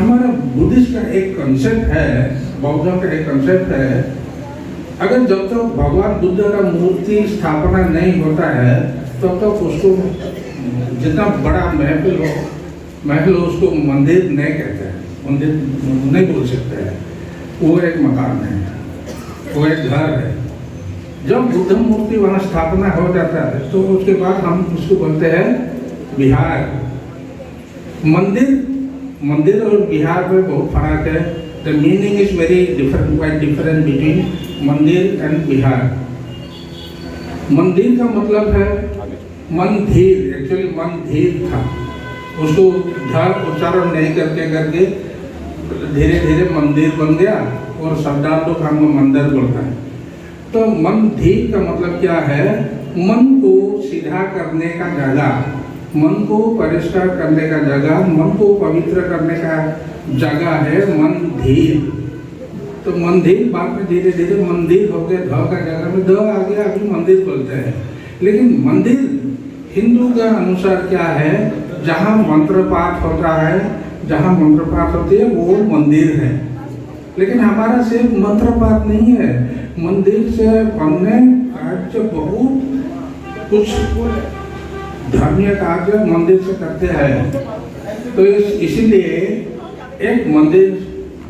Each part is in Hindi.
हमारा बुद्धिस्ट का एक कंसेप्ट है, बौद्ध का एक कंसेप्ट है, अगर जब तक भगवान बुद्ध का मूर्ति स्थापना नहीं होता है तब तक उसको जितना बड़ा महल हो उसको मंदिर नहीं कहते हैं, मंदिर नहीं बोल सकते हैं। वो एक मकान है, वो एक घर है। जब बुद्ध मूर्ति वहाँ स्थापना हो जाता है तो उसके बाद हम उसको बोलते हैं विहार। मंदिर और विहार में बहुत फर्क है। The meaning is very different, quite different between मंदिर एंड विहार। मंदिर का मतलब है मंदिर, एक्चुअली मंदिर था, उसको धर उच्चारण नहीं करके धीरे धीरे मंदिर बन गया और शब्दार्थ लोग हमको मंदिर बोलता है। तो मंदिर का मतलब क्या है? मन को सीधा करने का जगह, मन को परिष्कार करने का जगह, मन को पवित्र करने का जगह है मंदिर। तो मंदिर बाद में धीरे धीरे मंदिर हो गया, ध का जगह में द आ गया, अभी मंदिर बोलते हैं। लेकिन मंदिर हिंदू के अनुसार क्या है? जहाँ मंत्र पाठ होता है, जहाँ मंत्र पाठ होती है वो मंदिर है। लेकिन हमारा सिर्फ मंत्र पाठ नहीं है, मंदिर से हमने आज बहुत कुछ धर्मीय कार्य मंदिर से करते हैं। तो इसीलिए एक मंदिर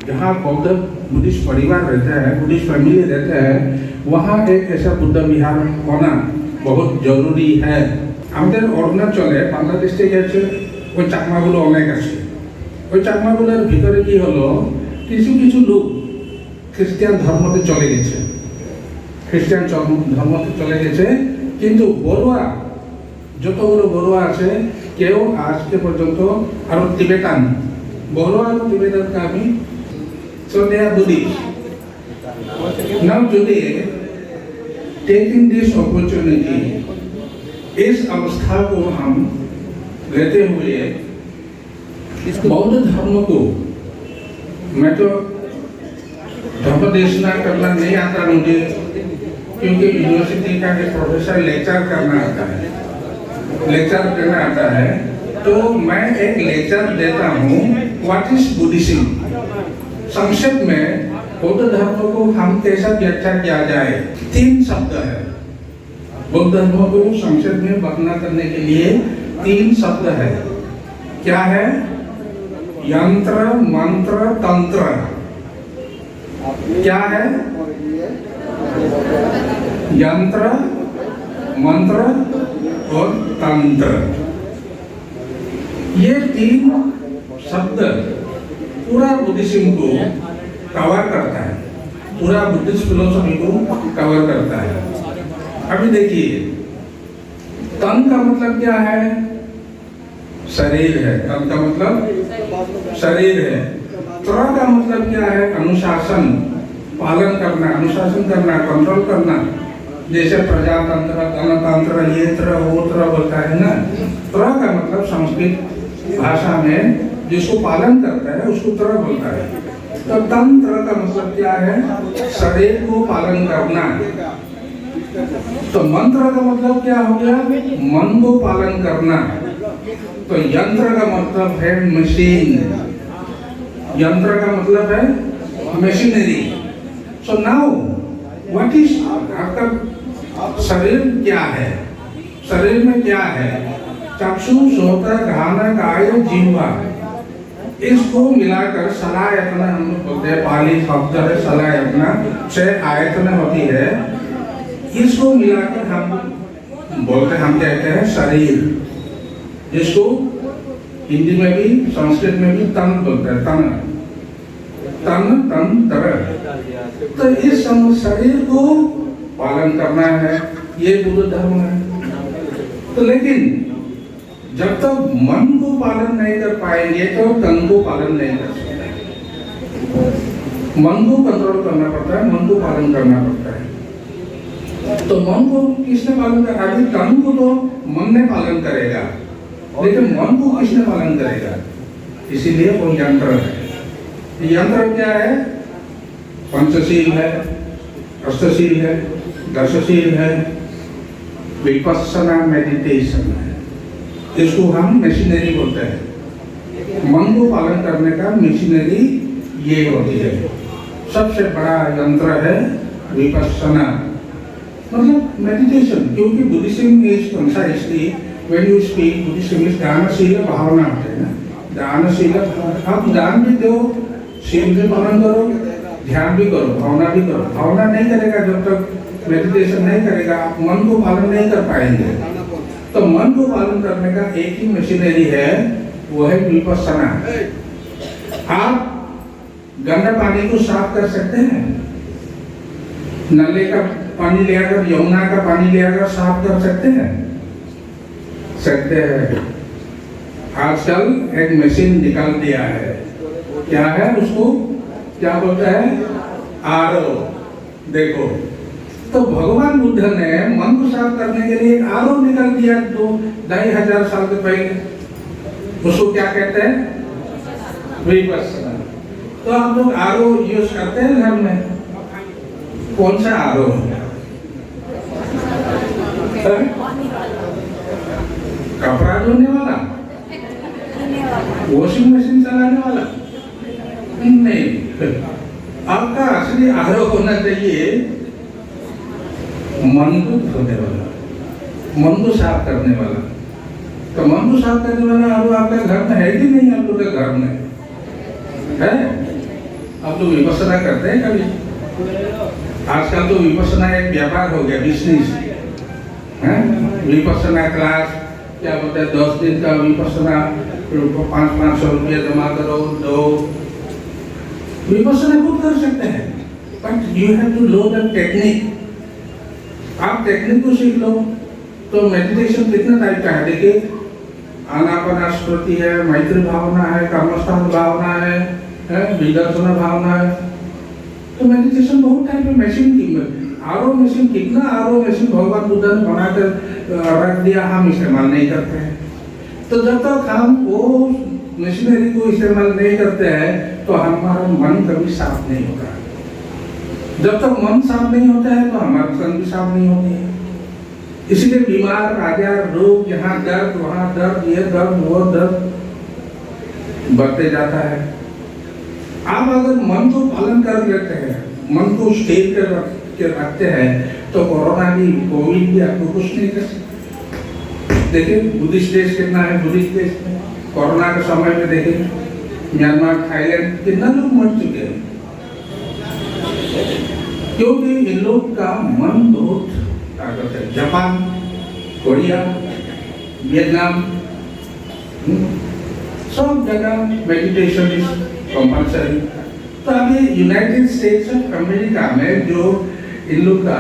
जहाँ बौद्ध बुद्धिस्ट परिवार रहते हैं, बुद्धिस्ट फैमिली रहते हैं, वहाँ एक ऐसा बुद्ध विहार होना बहुत जरूरी है। আমাদের অরুণাচলে বাংলাদেশ থেকে আছে ওই চাকমাগুলো অনেক আছে। ওই চাকমাগুলোর ভিতরে কি হলো, কিছু কিছু লোক খ্রিস্টান ধর্মতে চলে গেছে, খ্রিস্টান ধর্মতে চলে গেছে। কিন্তু বড়ুয়া, যতগুলো বড়ুয়া আছে কেউ আজকে পর্যন্ত, আর টিবেটান, বড়ুয়া আর টিবেটানকে আমি so they are Buddhist. Now today, taking this opportunity, इस अवस्था को हम लेते हुए बौद्ध धर्म को, मैं तो धर्म देशना करना नहीं आता मुझे, क्योंकि यूनिवर्सिटी का एक प्रोफेसर लेक्चर करना आता है, लेक्चर करना आता है, तो मैं एक लेक्चर देता हूँ व्हाट इज बुद्धिज्म। संक्षेप में बौद्ध धर्म को हम कैसा व्याख्या किया जाए। 3 शब्द है बौद्ध धर्म को संक्षेप में वर्णन करने के लिए, 3 शब्द है। क्या है? यंत्र, मंत्र, तंत्र। क्या है? यंत्र, मंत्र और तंत्र। ये 3 शब्द पूरा बुद्धिज्म को कवर करता है, पूरा बुद्धिस्ट फिलोसफी को कवर करता है। अभी देखिए, तन का मतलब क्या है? शरीर है। तन का मतलब शरीर है। त्र का मतलब क्या है? अनुशासन, पालन करना, अनुशासन करना, कंट्रोल करना। जैसे प्रजातंत्र, गणतंत्र, ये त्र वो त्र बोलता है ना। त्र का मतलब संस्कृत भाषा में जिसको पालन करता है उसको त्र बोलता है। तो तंत्र का मतलब क्या है? शरीर को पालन करना। तो मंत्र का मतलब क्या हो गया? मन को पालन करना। तो यंत्र का मतलब है मशीन, यंत्र का मतलब है machinery. So now what is, आपका शरीर क्या है? शरीर में क्या है? चक्षु, श्रोत्र, घ्राण, काय, जिह्वा, इसको मिलाकर सलायतना हम बोलते हैं। पाली शब्द है सलायतना, 6 आयतन होती है। इसको मिलाकर हम बोलते हैं, हम कहते हैं शरीर। इसको हिंदी में भी संस्कृत में भी तन बोलते हैं, तन, तन, तंत्र। तो इस शरीर को पालन करना है, ये बुद्ध धर्म है। तो लेकिन जब तक मन को पालन नहीं कर पाएंगे तो तन को पालन नहीं कर सकते। मन को कंट्रोल करना पड़ता है, मन को पालन करना पड़ता है। तो मन को किसने पालन कर? अभी तन को तो मन ने पालन करेगा, लेकिन मन को किसने पालन करेगा? इसीलिए वो यंत्र है। यंत्र क्या है? पंचशील है, अष्टशील है, दशशील है, विपस्सना मेडिटेशन है। इसको हम मशीनरी बोलते हैं। मन को पालन करने का मशीनरी ये होती है। सबसे बड़ा यंत्र है विपश्यना, मतलब मेडिटेशन। क्योंकि Buddhism is concisely when you speak Buddhism is दानशील भावना होते हैं ना, दानशील। आप दान भी दो, शील भी पालन करो, ध्यान भी करो, भावना भी करो। भावना नहीं करेगा जब तक मेडिटेशन नहीं करेगा, आप मन को पालन नहीं कर पाएंगे। तो मन को पालन करने का एक ही मशीनरी है, वो है विपश्यना। आप गंदा पानी को साफ कर सकते हैं, नले का पानी ले आकर, यमुना का पानी ले आकर साफ कर सकते हैं? सकते हैं। आजकल एक मशीन निकाल दिया है, क्या है उसको क्या बोलते हैं, आरओ। देखो, तो भगवान बुद्ध ने मन को साफ करने के लिए आरओ निकाल दिया 2,500 साल के पहले। उसको क्या कहते हैं, विपश्यना। तो आप लोग आरओ यूज करते हैं घर में? कौन सा आरओ है? कपड़ा धोने वाला, वॉशिंग मशीन चलाने वाला नहीं। आपका असली आरओ होना चाहिए मन को धोने वाला, मन को साफ करने वाला। तो मन को साफ करने वाला आरओ आपके घर में है कि नहीं? आप लोग के घर में है? आप लोग विपश्यना करते हैं कभी? आजकल तो विपश्यना एक व्यापार हो गया, बिजनेस है। विपश्यना क्लास क्या बोलते हैं, 10 दिन का विपश्यना, 500-500 रुपया जमा करो, दो। विपश्यना खुद कर सकते हैं, but you have to know the technique. आप टेक्निक को सीख लो। तो मेडिटेशन कितने टाइप का है देखिए, आनापानसति है, मैत्री भावना है, कर्मस्थान भावना है, विदर्शना भावना है। तो मेडिटेशन बहुत टाइप है। मशीन की आरओ मशीन, कितना आरओ मशीन भगवान बुद्ध ने बनाकर रख दिया, हम इस्तेमाल नहीं करते हैं। तो जब तक हम वो मशीनरी को इस्तेमाल नहीं करते हैं तो हमारा मन कभी साफ नहीं होता। जब तक मन साफ नहीं होता है तो हमारा तन भी साफ नहीं होती है। इसलिए बीमार, आजार, रोग, यहाँ दर्द, वहाँ दर्द, ये दर्द, वो दर्द बढ़ते जाता है। आप अगर मन को पालन कर लेते हैं, मन को स्थिर कर रखते हैं, तो कोरोना भी, कोविड भी आपको कुछ नहीं कर सकते। देखिए बुद्धिस्ट देश कितना है, बुद्धिस्ट देश में कोरोना के समय में देखिए म्यांमार, थाईलैंड, कितना लोग मर चुके हैं, क्योंकि इन लोग का मन बहुत ताकत है। जापान, कोरिया, वियतनाम, सब जगह मेडिटेशन इज कंपल्सरी। तो अभी यूनाइटेड स्टेट्स ऑफ अमेरिका में जो इन लोग का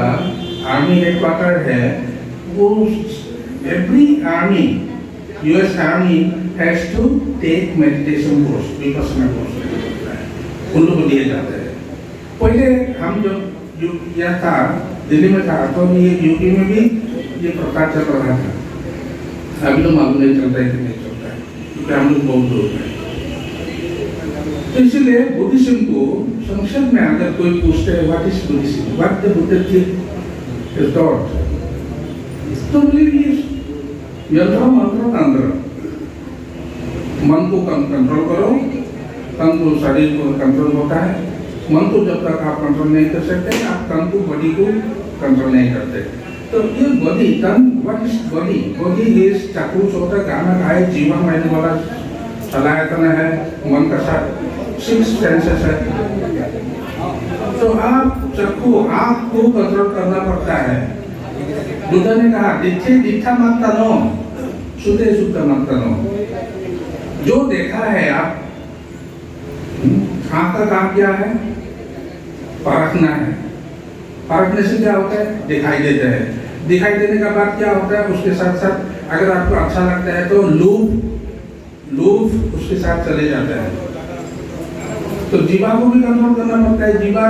आर्मी हेडक्वार्टर है, वो every army, US army has to take meditation course, Vipassana course उन लोग को दिए जाते हैं। पहले हम जो किया था, दिल्ली में था, तो ये यूपी में भी ये प्रथा चल रहा था। अभी तो मालूम नहीं चलता है कि नहीं चलता है, क्योंकि हम लोग बहुत दूर हैं। तो इसलिए बुद्धिज्म को संक्षेप में अगर कोई पूछते हैं what is Buddhism, what the Buddha is thought, तो बिलीव इज यंत्र मंत्र तंत्र। मन को कंट्रोल करो, तन को, शरीर को कंट्रोल होता है। मन को जब तक आप कंट्रोल नहीं कर सकते, आप तन को, बॉडी को कंट्रोल नहीं करते। तो ये बॉडी, तन, what is body? Body is चाकू, चौथा, गाना, गाय, जीवन मैंने वाला सलायतन है, मन का साथ 6 सेंसेस है। तो आप चक्कू, आँख को कंट्रोल करना पड़ता है। बुद्ध ने कहा दिखे दिखा मत तनो, सुते सुत मत तनो। जो देखा है आप, आँख का काम क्या है? परखना है। परखने से क्या होता है? दिखाई देते हैं। दिखाई देने का बाद क्या होता है? उसके साथ साथ अगर आपको अच्छा लगता है तो लूप उसके साथ चले जाता है। तो जीवा को भी कंट्रोल करना पड़ता है। जीवा,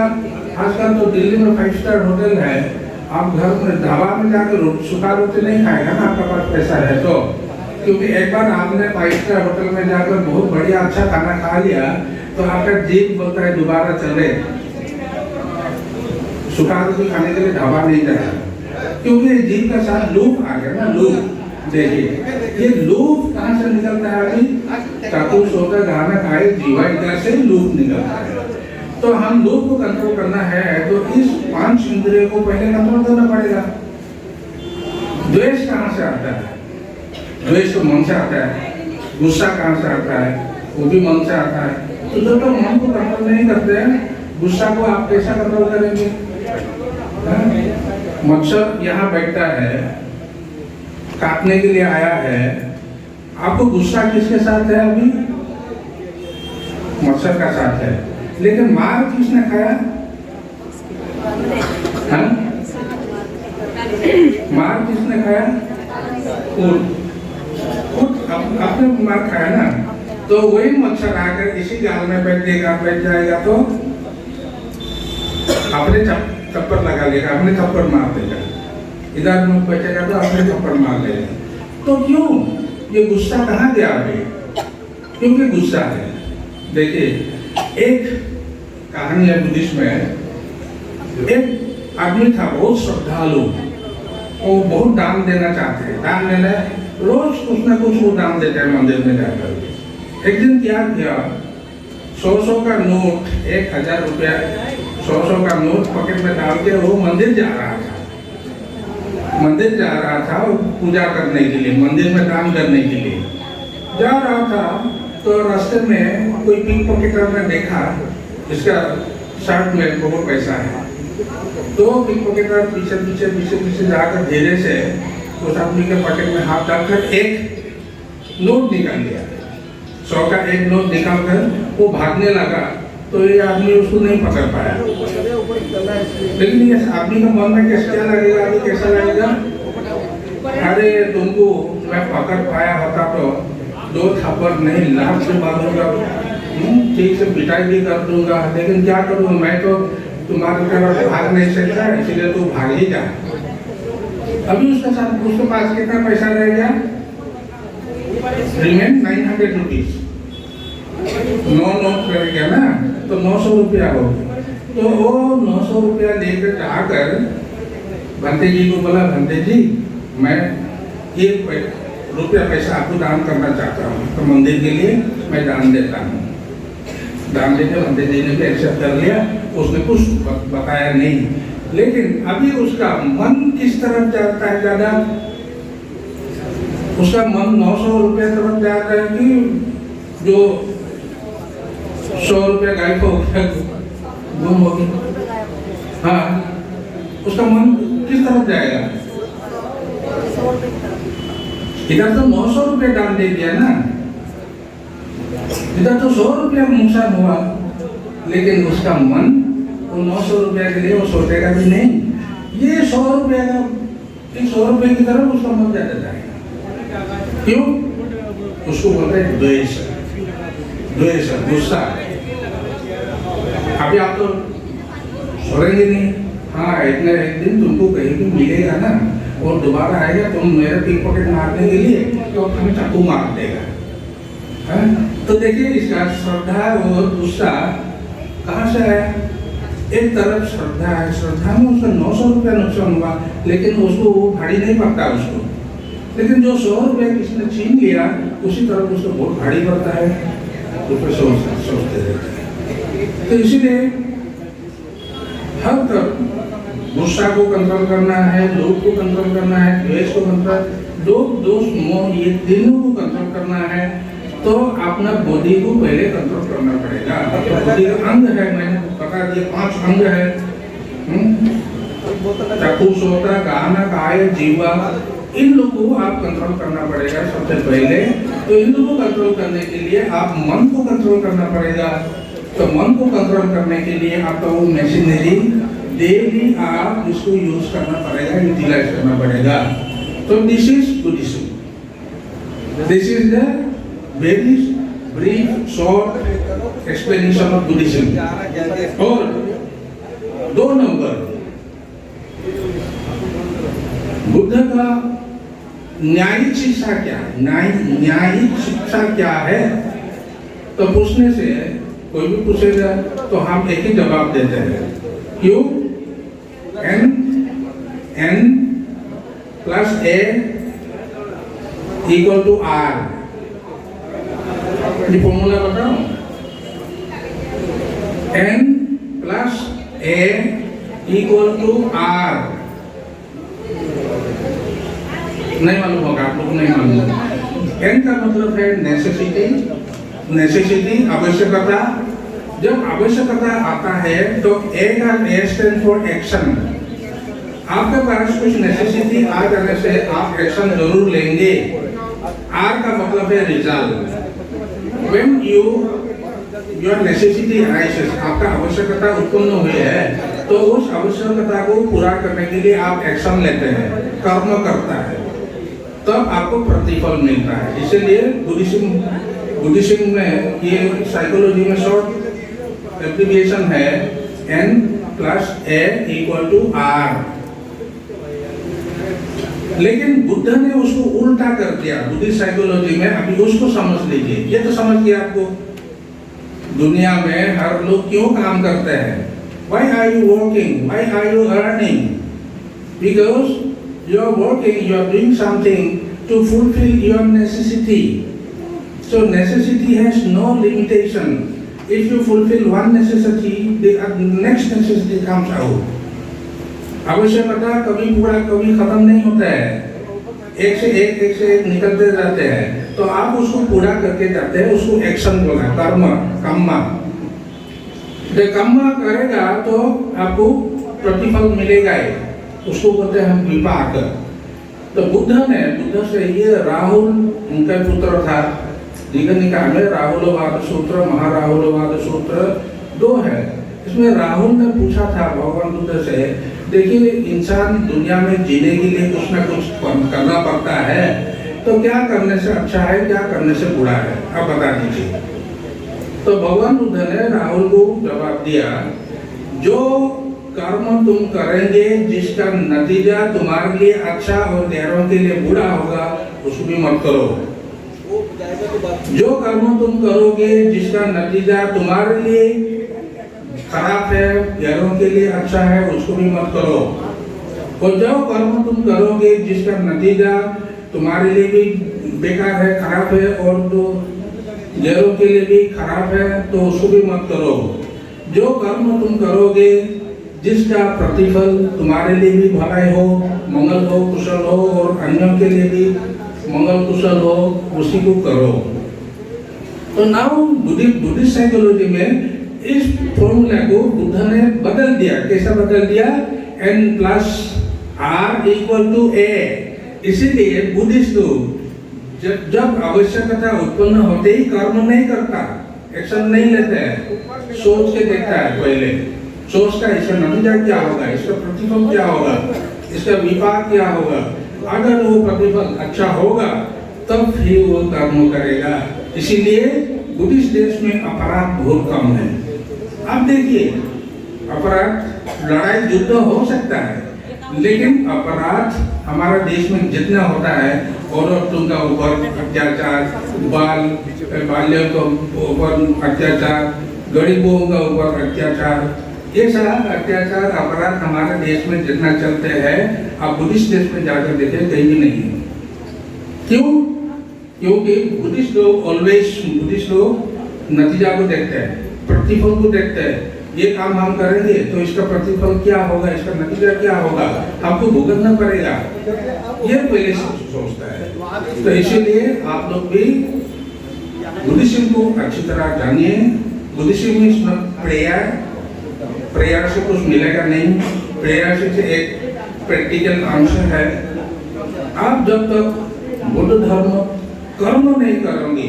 आजकल तो दिल्ली में 5 स्टार होटल है, आप घर में ढाबा में जाकर सूखा रोटी नहीं खाएगा ना, आपका पास पैसा है तो। क्योंकि एक बार आपने 5 स्टार होटल में जाकर बहुत बढ़िया अच्छा खाना खा लिया तो आपका जीभ बोलता है दोबारा चले। सूखा रोटी खाने के लिए ढाबा नहीं जाएगा, क्योंकि जीभ का साथ लूप आ गया ना, देखिए ये लूप कहाँ से निकलता है? अभी चाकू सोता गाना खाए जीवा इधर से लूप निकलता है। तो हम लूप को कंट्रोल करना है तो इस 5 इंद्रियों को पहले कंट्रोल करना पड़ेगा। द्वेष कहाँ से आता है? द्वेष तो मन से आता है। गुस्सा कहाँ से आता है? वो भी मन से आता है। तो जब मन को कंट्रोल नहीं करते हैं, गुस्सा को आप कैसा कंट्रोल करेंगे? मच्छर यहाँ बैठता है, काटने के लिए आया है, आपको गुस्सा किसके साथ है? अभी मच्छर का साथ है, लेकिन मार किसने खाया? मार किसने खाया? आपने मार खाया ना। तो वही मच्छर आकर इसी गाल में बैठ जाएगा तो अपने थप्पड़ लगा लेगा, अपने थप्पड़ मार देगा। इधर मुंह बचेगा तो अपने थप्पड़ मार लेगा। तो क्यों ये गुस्सा कहाँ गया अभी? क्योंकि गुस्सा है। देखिए एक कहानी है बुद्धिस्ट में, एक आदमी था बहुत श्रद्धालु, वो बहुत दान देना चाहते हैं, दान देना रोज कुछ ना कुछ वो दान देते हैं मंदिर में जाकर। एक दिन क्या किया, 100 का नोट, 1000 रुपया 100 का नोट पॉकेट में डाल के वो मंदिर जा रहा था। मंदिर जा रहा था पूजा करने के लिए, मंदिर में दान करने के लिए जा रहा था। तो रास्ते में कोई पिक पॉकेटर ने देखा इसका शर्ट में बहुत पैसा है। तो पिक पॉकेटर पीछे जाकर धीरे से उस आदमी के पॉकेट में हाथ डालकर एक नोट निकाल लिया। 100 का एक नोट निकाल कर वो भागने लगा। तो ये आदमी उसको नहीं पकड़ पाया। लेकिन ये आदमी का मन में क्या लगेगा? अभी कैसा लगेगा? अरे तुमको मैं पकड़ पाया होता तो 2 थप्पड़ नहीं लाख से मारूंगा, ठीक से पिटाई भी कर दूंगा, लेकिन क्या करूँ, मैं तो तुम्हारी तरफ भाग नहीं सकता, इसलिए तू भाग ही जा। अभी उसके साथ उसके पास कितना पैसा रह गया? Remain 900 rupees. 9 नोट रह गया ना, तो 900 रुपया हो गया। तो वो 900 रुपया लेकर जाकर भंते जी को बोला, भंते जी मैं ये रुपया पैसा आपको दान करना चाहता हूँ, तो मंदिर के लिए मैं दान देता हूँ। दान देकर भंते जी ने भी एक्सेप्ट कर लिया। उसने कुछ बताया नहीं, लेकिन अभी उसका मन किस तरफ जाता है ज्यादा? उसका मन 900 रुपये तरफ जा रहा है कि जो 100 रुपया गायब हो गया, गुम हो गया। हाँ, उसका मन किस तरफ जाएगा? इधर तो 900 रुपये दान दे दिया ना, इधर तो 100 रुपया नुकसान हुआ, लेकिन उसका मन वो 900 रुपया के लिए वो सोचेगा भी नहीं। ये 100 रुपया का, 100 रुपये की तरफ उसका मन ज्यादा जाएगा। क्यों? उसको बोलते हैं द्वेष, द्वेष, गुस्सा। अभी आप तो छोड़ेंगे नहीं। हाँ, एक न एक दिन तुमको कहीं भी मिलेगा ना और दोबारा आएगा, तुम मेरे पिक पॉकेट मारने के लिए तो तुम्हें चाकू मार देगा। तो देखिए इसका श्रद्धा और गुस्सा कहाँ से है? एक तरफ श्रद्धा है, श्रद्धा में उसका 900 रुपया नुकसान हुआ, लेकिन उसको वो भारी नहीं पड़ता उसको। लेकिन जो 100 रुपया किसने छीन लिया, उसी तरफ उसको बहुत भारी पड़ता है, उसको सोचते रहते हैं। तो इसीलिए हर तरफ गुस्सा को कंट्रोल करना है, लोभ को कंट्रोल करना है, द्वेष को कंट्रोल, लोभ, दोष, मोह, ये तीनों को कंट्रोल करना है। तो अपना बॉडी को पहले कंट्रोल करना पड़ेगा। बॉडी का अंग है, मैंने बता दिया 5 अंग है। चक्षु, श्रोत्र, गान, काय, जीवा, इन लोगों को आप कंट्रोल करना पड़ेगा सबसे पहले। तो इन लोगों को कंट्रोल करने के लिए आप मन को कंट्रोल करना पड़ेगा। तो मन को कंट्रोल करने के लिए आपका वो मशीनरी डेली आप इसको यूज करना पड़ेगा, यूटिलाइज करना पड़ेगा। तो this is Buddhism. This is the very brief short explanation of Buddhism. और 2 नंबर, बुद्ध का न्यायिक शिक्षा क्या है? न्यायिक शिक्षा क्या है? तो पूछने से कोई भी पूछेगा तो हम एक ही जवाब देते हैं, क्यों? n + a equal to R. ये फॉर्मूला बताओ, n plus a equal to R. नहीं मालूम होगा आप लोग, नहीं मालूम। n का मतलब है नेसेसिटी, नेसेसिटी आवश्यकता। जब आवश्यकता आता है तो a का a स्टैंड फॉर एक्शन। आपके पास कुछ नेसेसिटी आ जाने से आप एक्शन जरूर लेंगे। R का मतलब है result. When your necessity arises, आपका आवश्यकता उत्पन्न हुई है तो उस आवश्यकता को पूरा करने के लिए आप एक्शन लेते हैं, कर्म करता है, तब आपको प्रतिफल मिलता है। इसलिए बुद्धिज्म में ये साइकोलॉजी में शॉर्ट एब्रिविएशन है n plus a equal to r। लेकिन बुद्ध ने उसको उल्टा कर दिया बुद्धिस्ट साइकोलॉजी में। अभी उसको समझ लीजिए। ये तो समझ गया आपको, दुनिया में हर लोग क्यों काम करते हैं। Why are you working? Why are you earning? Because you are working, you are doing something to fulfill your necessity. So necessity has no limitation. If you fulfill one necessity, the next necessity comes out. आवश्यकता कभी पूरा कभी खत्म नहीं होता है, एक से एक निकलते जाते हैं। तो आप उसको पूरा करके जाते हैं, उसको एक्शन बोला, कर्म, कम्मा। जब कम्मा करेगा तो आपको प्रतिफल मिलेगा ही, उसको बोलते हैं हम विपाक। तो बुद्ध से ये राहुल उनका पुत्र था, दीघनिका में राहुलवाद सूत्र, महाराहुलवाद सूत्र 2 है। इसमें राहुल ने पूछा था भगवान बुद्ध से, देखिए इंसान दुनिया में जीने के लिए कुछ ना कुछ करना पड़ता है, तो क्या करने से अच्छा है, क्या करने से बुरा है, आप बता दीजिए। तो भगवान बुद्ध ने राहुल को जवाब दिया, जो कर्म तुम करेंगे जिसका नतीजा तुम्हारे लिए अच्छा और गैरों के लिए बुरा होगा, उसको भी मत करो। जो कर्म तुम करोगे जिसका नतीजा तुम्हारे लिए खराब है, गैरों के लिए अच्छा है, उसको भी मत करो। और जो कर्म तुम करोगे जिसका नतीजा तुम्हारे लिए भी बेकार है, खराब है, और तो गैरों के लिए भी खराब है, तो उसको भी मत करो। जो कर्म तुम करोगे जिसका प्रतिफल तुम्हारे लिए भी भलाई हो, मंगल हो, कुशल हो, और अन्यों के लिए भी मंगल कुशल हो, उसी को करो। तो नाउ बुद्धिस्ट साइकोलॉजी में इस फॉर्मूला को बुद्ध ने बदल दिया। कैसा बदल दिया? n plus r equal to a। इसीलिए बुद्धिस्ट लोग जब आवश्यकता उत्पन्न होते ही कर्म नहीं करता, एक्शन नहीं लेते हैं, सोच के देखता है। पहले सोचता है इसका नतीजा क्या होगा, इसका प्रतिफल क्या होगा, इसका विपाक क्या होगा। अगर वो प्रतिफल अच्छा होगा तब फिर वो कर्म करेगा। इसीलिए बुद्धिस्ट देश में अपराध बहुत कम है। आप देखिए, अपराध, लड़ाई युद्ध हो सकता है, लेकिन अपराध हमारा देश में जितना होता है, औरतों का ऊपर अत्याचार, बाल्यों के ऊपर अत्याचार, गरीबों का ऊपर अत्याचार, ये सब अत्याचार अपराध हमारे देश में जितना चलते हैं, आप बुद्धिस्ट देश में जाकर देखें, कहीं भी नहीं है। क्यों? क्योंकि बुद्धिस्ट लोग नतीजा को देखते हैं, प्रतिफल को देखते हैं। ये काम हम करेंगे तो इसका प्रतिफल क्या होगा, इसका नतीजा क्या होगा, हमको भुगतना पड़ेगा, ये पहले सोचता है। तो इसीलिए आप लोग भी बुद्धिज्म को अच्छी तरह जानिए। बुद्धिज्म इज नॉट प्रेयर से कुछ मिलेगा नहीं, प्रेयर से एक प्रैक्टिकल आंसर है। आप जब तक बुद्ध धर्म कर्म नहीं करोगे,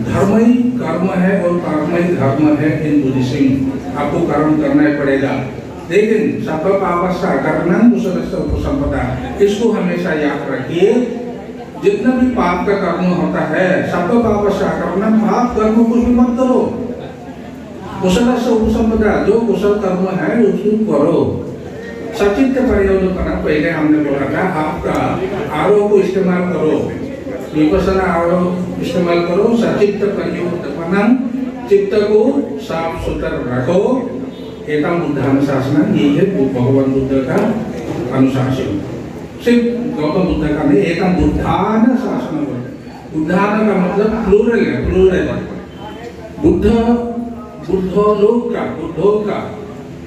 धर्म ही कर्म है और कर्म ही धर्म है। इन बुद्धिज्म आपको कर्म करना ही पड़ेगा। लेकिन सत्वपावस्य अकरणं कुशलस्य उपसंपदा, इसको हमेशा याद रखिए। जितना भी पाप का कर्म होता है, सत्वपावस्य अकरणं, पाप कर्म कुछ भी मत करो। कुशलस्य उपसंपदा, जो कुशल कर्म है उसको करो। सचित्त पर्यवलोकन, पहले हमने बोला था, आपका आरो को इस्तेमाल करो, विपස්සना आरो इस्तेमाल करो। सचित्त पर्यवलोकन, चित्त को साफ सुथरा रखो। एतम बुद्धानुशासनं, ये है भगवान बुद्ध का अनुशासन। सिर्फ गौतम बुद्ध का नहीं, एक बुद्धान शासन बोलते। बुद्धान का मतलब प्लूरल है, प्लूरल है। बुद्ध बुद्धों का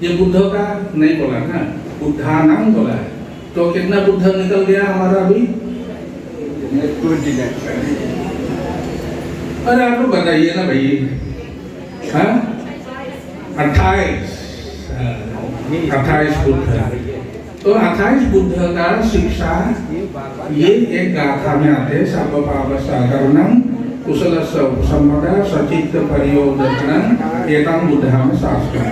ये बुद्धों का नहीं बोला ना, बुद्धानाम बोला है। तो कितना बुद्ध निकल गया हमारा अभी? अरे आप लोग बताइए ना भाई, 28 बुद्ध। तो 28 बुद्ध का शिक्षा ये एक गाथा में आते हैं। सर्व पाप साकरणम कुशल संपदा सचित्त परियोजनम एतम बुद्धाम शास्त्रम।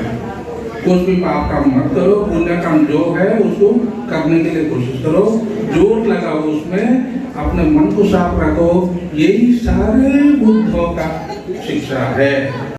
कुछ भी पाप काम मत करो, पुण्य काम जो है उसको करने के लिए कोशिश करो, जोर लगाओ उसमें, अपने मन को साफ रखो। यही सारे बुद्धों का शिक्षा है।